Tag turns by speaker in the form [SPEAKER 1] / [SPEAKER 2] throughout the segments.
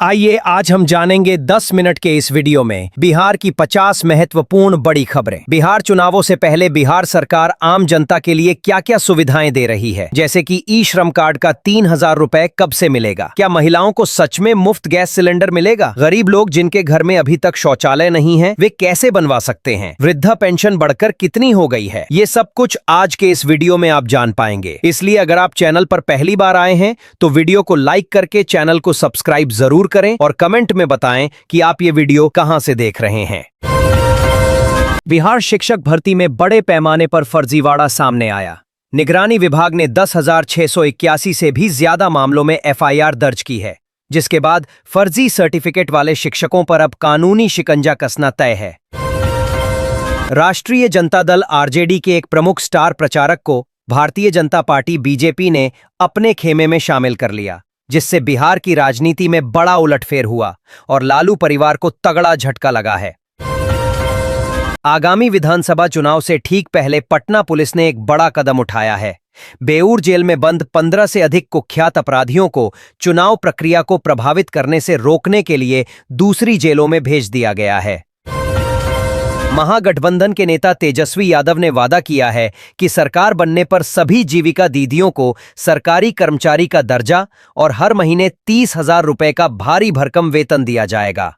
[SPEAKER 1] आइए आज हम जानेंगे 10 मिनट के इस वीडियो में बिहार की 50 महत्वपूर्ण बड़ी खबरें। बिहार चुनावों से पहले बिहार सरकार आम जनता के लिए क्या क्या सुविधाएं दे रही है, जैसे कि ई श्रम कार्ड का 3,000 रुपए कब से मिलेगा, क्या महिलाओं को सच में मुफ्त गैस सिलेंडर मिलेगा, गरीब लोग जिनके घर में अभी तक शौचालय नहीं है वे कैसे बनवा सकते हैं, वृद्धा पेंशन बढ़कर कितनी हो गई है, ये सब कुछ आज के इस वीडियो में आप जान पाएंगे। इसलिए अगर आप चैनल पर पहली बार आए हैं तो वीडियो को लाइक करके चैनल को सब्सक्राइब जरूर करें और कमेंट में बताएं कि आप ये वीडियो कहां से देख रहे हैं। बिहार शिक्षक भर्ती में बड़े पैमाने पर फर्जीवाड़ा सामने आया। निगरानी विभाग ने 10,681 से भी ज्यादा मामलों में एफआईआर दर्ज की है, जिसके बाद फर्जी सर्टिफिकेट वाले शिक्षकों पर अब कानूनी शिकंजा कसना तय है। राष्ट्रीय जनता दल आरजेडी के एक प्रमुख स्टार प्रचारक को भारतीय जनता पार्टी बीजेपी ने अपने खेमे में शामिल कर लिया, जिससे बिहार की राजनीति में बड़ा उलटफेर हुआ और लालू परिवार को तगड़ा झटका लगा है। आगामी विधानसभा चुनाव से ठीक पहले पटना पुलिस ने एक बड़ा कदम उठाया है। बेऊर जेल में बंद 15 से अधिक कुख्यात अपराधियों को चुनाव प्रक्रिया को प्रभावित करने से रोकने के लिए दूसरी जेलों में भेज दिया गया है। महागठबंधन के नेता तेजस्वी यादव ने वादा किया है कि सरकार बनने पर सभी जीविका दीदियों को सरकारी कर्मचारी का दर्जा और हर महीने 30,000 रुपए का भारी भरकम वेतन दिया जाएगा।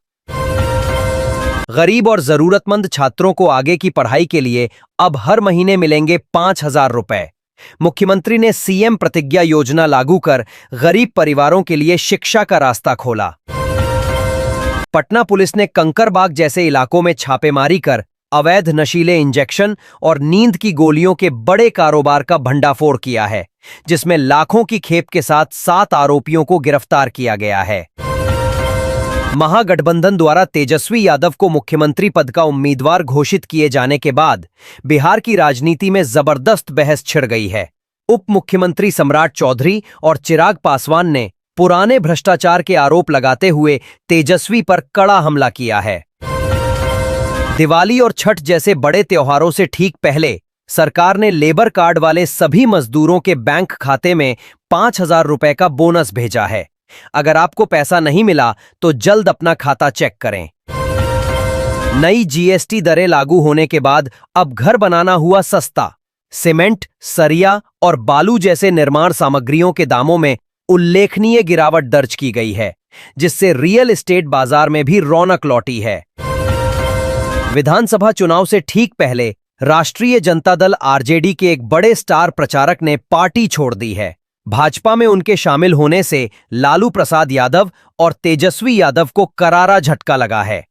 [SPEAKER 1] गरीब और जरूरतमंद छात्रों को आगे की पढ़ाई के लिए अब हर महीने मिलेंगे 5,000 रुपए। मुख्यमंत्री ने सीएम प्रतिज्ञा योजना लागू कर गरीब परिवारों के लिए शिक्षा का रास्ता खोला। पटना पुलिस ने कंकरबाग जैसे इलाकों में छापेमारी कर अवैध नशीले इंजेक्शन और नींद की गोलियों के बड़े कारोबार का भंडाफोड़ किया है, जिसमें लाखों की खेप के साथ 7 आरोपियों को गिरफ्तार किया गया है। महागठबंधन द्वारा तेजस्वी यादव को मुख्यमंत्री पद का उम्मीदवार घोषित किए जाने के बाद बिहार की राजनीति में जबरदस्त बहस छिड़ गई है। उप मुख्यमंत्री सम्राट चौधरी और चिराग पासवान ने पुराने भ्रष्टाचार के आरोप लगाते हुए तेजस्वी पर कड़ा हमला किया है। दिवाली और छठ जैसे बड़े त्योहारों से ठीक पहले सरकार ने लेबर कार्ड वाले सभी मजदूरों के बैंक खाते में 5,000 रुपए का बोनस भेजा है। अगर आपको पैसा नहीं मिला तो जल्द अपना खाता चेक करें। नई जीएसटी दरें लागू होने के बाद अब घर बनाना हुआ सस्ता। सीमेंट, सरिया और बालू जैसे निर्माण सामग्रियों के दामों में उल्लेखनीय गिरावट दर्ज की गई है, जिससे रियल एस्टेट बाजार में भी रौनक लौटी है। विधानसभा चुनाव से ठीक पहले राष्ट्रीय जनता दल आरजेडी के एक बड़े स्टार प्रचारक ने पार्टी छोड़ दी है। भाजपा में उनके शामिल होने से लालू प्रसाद यादव और तेजस्वी यादव को करारा झटका लगा है।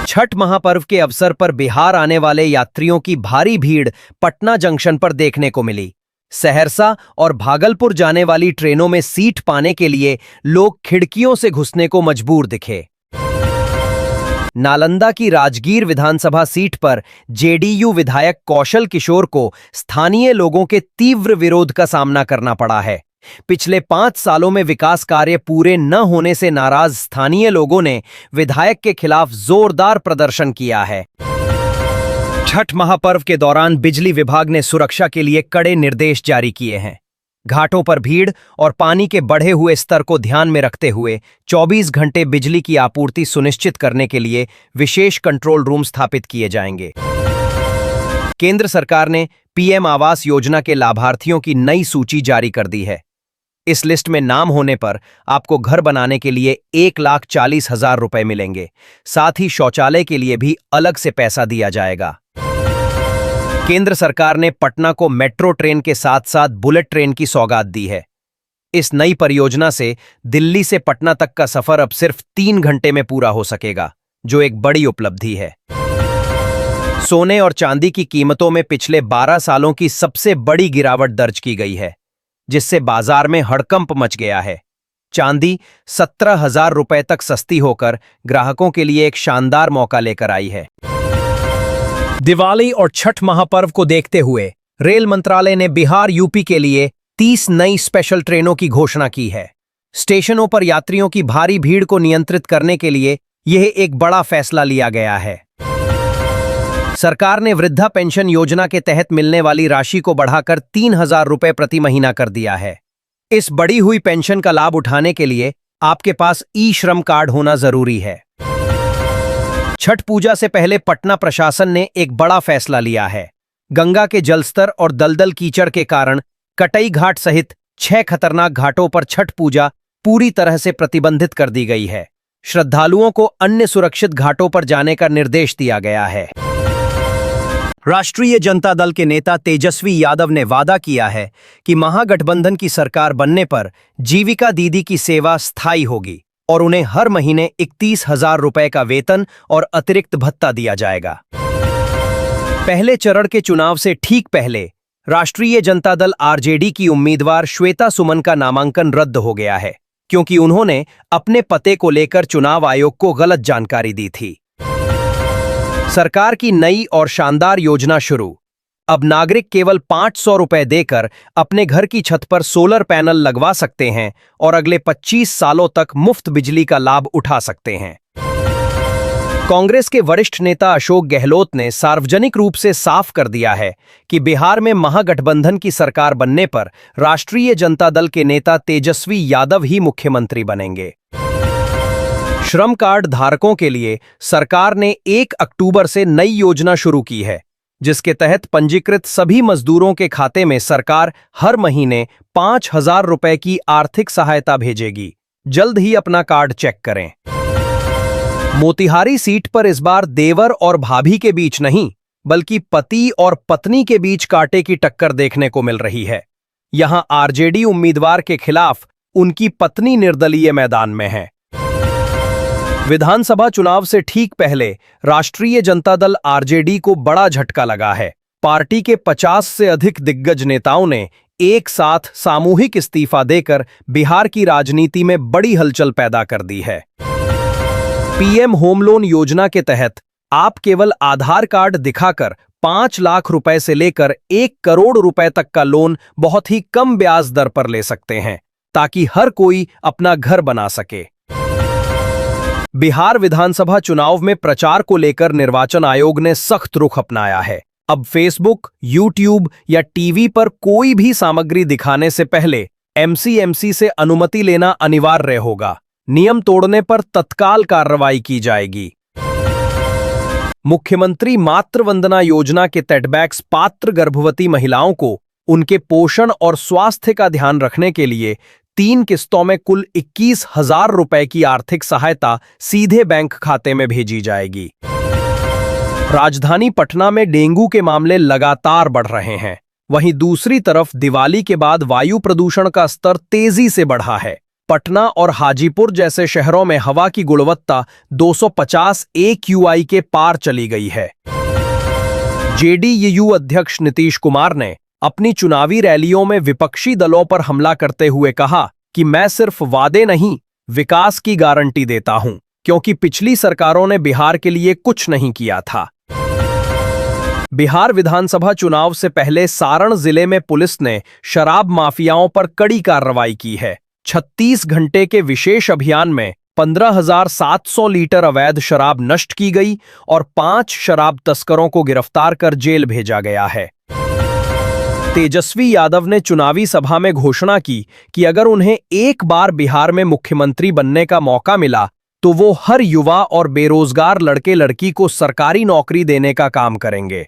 [SPEAKER 1] छठ महापर्व के अवसर पर बिहार आने वाले यात्रियों की भारी भीड़ पटना जंक्शन पर देखने को मिली। सहरसा और भागलपुर जाने वाली ट्रेनों में सीट पाने के लिए लोग खिड़कियों से घुसने को मजबूर दिखे। नालंदा की राजगीर विधानसभा सीट पर जेडीयू विधायक कौशल किशोर को स्थानीय लोगों के तीव्र विरोध का सामना करना पड़ा है। पिछले 5 सालों में विकास कार्य पूरे न होने से नाराज स्थानीय लोगों ने विधायक के खिलाफ जोरदार प्रदर्शन किया है। छठ महापर्व के दौरान बिजली विभाग ने सुरक्षा के लिए कड़े निर्देश जारी किए हैं। घाटों पर भीड़ और पानी के बढ़े हुए स्तर को ध्यान में रखते हुए 24 घंटे बिजली की आपूर्ति सुनिश्चित करने के लिए विशेष कंट्रोल रूम स्थापित किए जाएंगे। केंद्र सरकार ने पीएम आवास योजना के लाभार्थियों की नई सूची जारी कर दी है। इस लिस्ट में नाम होने पर आपको घर बनाने के लिए 1,40,000 रुपए मिलेंगे। साथ ही शौचालय के लिए भी अलग से पैसा दिया जाएगा। केंद्र सरकार ने पटना को मेट्रो ट्रेन के साथ साथ बुलेट ट्रेन की सौगात दी है। इस नई परियोजना से दिल्ली से पटना तक का सफर अब सिर्फ 3 घंटे में पूरा हो सकेगा, जो एक बड़ी उपलब्धि है। सोने और चांदी की कीमतों में पिछले 12 सालों की सबसे बड़ी गिरावट दर्ज की गई है, जिससे बाजार में हड़कंप मच गया है। चांदी 17,000 रुपए तक सस्ती होकर ग्राहकों के लिए एक शानदार मौका लेकर आई है। दिवाली और छठ महापर्व को देखते हुए रेल मंत्रालय ने बिहार यूपी के लिए 30 नई स्पेशल ट्रेनों की घोषणा की है। स्टेशनों पर यात्रियों की भारी भीड़ को नियंत्रित करने के लिए यह एक बड़ा फैसला लिया गया है। सरकार ने वृद्धा पेंशन योजना के तहत मिलने वाली राशि को बढ़ाकर 3,000 रुपए प्रति महीना कर दिया है। इस बढ़ी हुई पेंशन का लाभ उठाने के लिए आपके पास ई श्रम कार्ड होना जरूरी है। छठ पूजा से पहले पटना प्रशासन ने एक बड़ा फैसला लिया है। गंगा के जलस्तर और दलदल कीचड़ के कारण कटई घाट सहित 6 खतरनाक घाटों पर छठ पूजा पूरी तरह से प्रतिबंधित कर दी गई है। श्रद्धालुओं को अन्य सुरक्षित घाटों पर जाने का निर्देश दिया गया है। राष्ट्रीय जनता दल के नेता तेजस्वी यादव ने वादा किया है कि महागठबंधन की सरकार बनने पर जीविका दीदी की सेवा स्थायी होगी और उन्हें हर महीने 31,000 रुपए का वेतन और अतिरिक्त भत्ता दिया जाएगा। पहले चरण के चुनाव से ठीक पहले राष्ट्रीय जनता दल आरजेडी की उम्मीदवार श्वेता सुमन का नामांकन रद्द हो गया है, क्योंकि उन्होंने अपने पते को लेकर चुनाव आयोग को गलत जानकारी दी थी। सरकार की नई और शानदार योजना शुरू। अब नागरिक केवल 500 रुपए देकर अपने घर की छत पर सोलर पैनल लगवा सकते हैं और अगले 25 सालों तक मुफ्त बिजली का लाभ उठा सकते हैं। कांग्रेस के वरिष्ठ नेता अशोक गहलोत ने सार्वजनिक रूप से साफ कर दिया है कि बिहार में महागठबंधन की सरकार बनने पर राष्ट्रीय जनता दल के नेता तेजस्वी यादव ही मुख्यमंत्री बनेंगे। श्रम कार्ड धारकों के लिए सरकार ने 1 अक्टूबर से नई योजना शुरू की है, जिसके तहत पंजीकृत सभी मजदूरों के खाते में सरकार हर महीने 5,000 रुपए की आर्थिक सहायता भेजेगी। जल्द ही अपना कार्ड चेक करें। मोतिहारी सीट पर इस बार देवर और भाभी के बीच नहीं, बल्कि पति और पत्नी के बीच कांटे की टक्कर देखने को मिल रही है। यहां आरजेडी उम्मीदवार के खिलाफ उनकी पत्नी निर्दलीय मैदान में है। विधानसभा चुनाव से ठीक पहले राष्ट्रीय जनता दल आरजेडी को बड़ा झटका लगा है। पार्टी के 50 से अधिक दिग्गज नेताओं ने एक साथ सामूहिक इस्तीफा देकर बिहार की राजनीति में बड़ी हलचल पैदा कर दी है। पीएम होम लोन योजना के तहत आप केवल आधार कार्ड दिखाकर 5 लाख रुपए से लेकर 1 करोड़ रुपए तक का लोन बहुत ही कम ब्याज दर पर ले सकते हैं, ताकि हर कोई अपना घर बना सके। बिहार विधानसभा चुनाव में प्रचार को लेकर निर्वाचन आयोग ने सख्त रुख अपनाया है। अब फेसबुक, यूट्यूब या टीवी पर कोई भी सामग्री दिखाने से पहले एमसीएमसी से अनुमति लेना अनिवार्य होगा। नियम तोड़ने पर तत्काल कार्रवाई की जाएगी। मुख्यमंत्री मातृ वंदना योजना के सेटबैक्स पात्र गर्भवती महिलाओं को उनके पोषण और स्वास्थ्य का ध्यान रखने के लिए 3 किस्तों में कुल 21,000 रुपए की आर्थिक सहायता सीधे बैंक खाते में भेजी जाएगी। राजधानी पटना में डेंगू के मामले लगातार बढ़ रहे हैं। वहीं दूसरी तरफ दिवाली के बाद वायु प्रदूषण का स्तर तेजी से बढ़ा है। पटना और हाजीपुर जैसे शहरों में हवा की गुणवत्ता 250 AQI के पार चली गई है। जेडीयू अध्यक्ष नीतीश कुमार ने अपनी चुनावी रैलियों में विपक्षी दलों पर हमला करते हुए कहा कि मैं सिर्फ वादे नहीं, विकास की गारंटी देता हूं, क्योंकि पिछली सरकारों ने बिहार के लिए कुछ नहीं किया था। बिहार विधानसभा चुनाव से पहले सारण जिले में पुलिस ने शराब माफियाओं पर कड़ी कार्रवाई की है। 36 घंटे के विशेष अभियान में 15,700 लीटर अवैध शराब नष्ट की गई और 5 शराब तस्करों को गिरफ्तार कर जेल भेजा गया है। तेजस्वी यादव ने चुनावी सभा में घोषणा की कि अगर उन्हें एक बार बिहार में मुख्यमंत्री बनने का मौका मिला तो वो हर युवा और बेरोजगार लड़के लड़की को सरकारी नौकरी देने का काम करेंगे।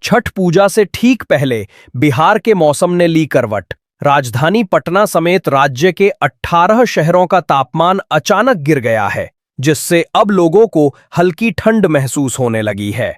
[SPEAKER 1] छठ पूजा से ठीक पहले बिहार के मौसम ने ली करवट। राजधानी पटना समेत राज्य के 18 शहरों का तापमान अचानक गिर गया है, जिससे अब लोगों को हल्की ठंड महसूस होने लगी है।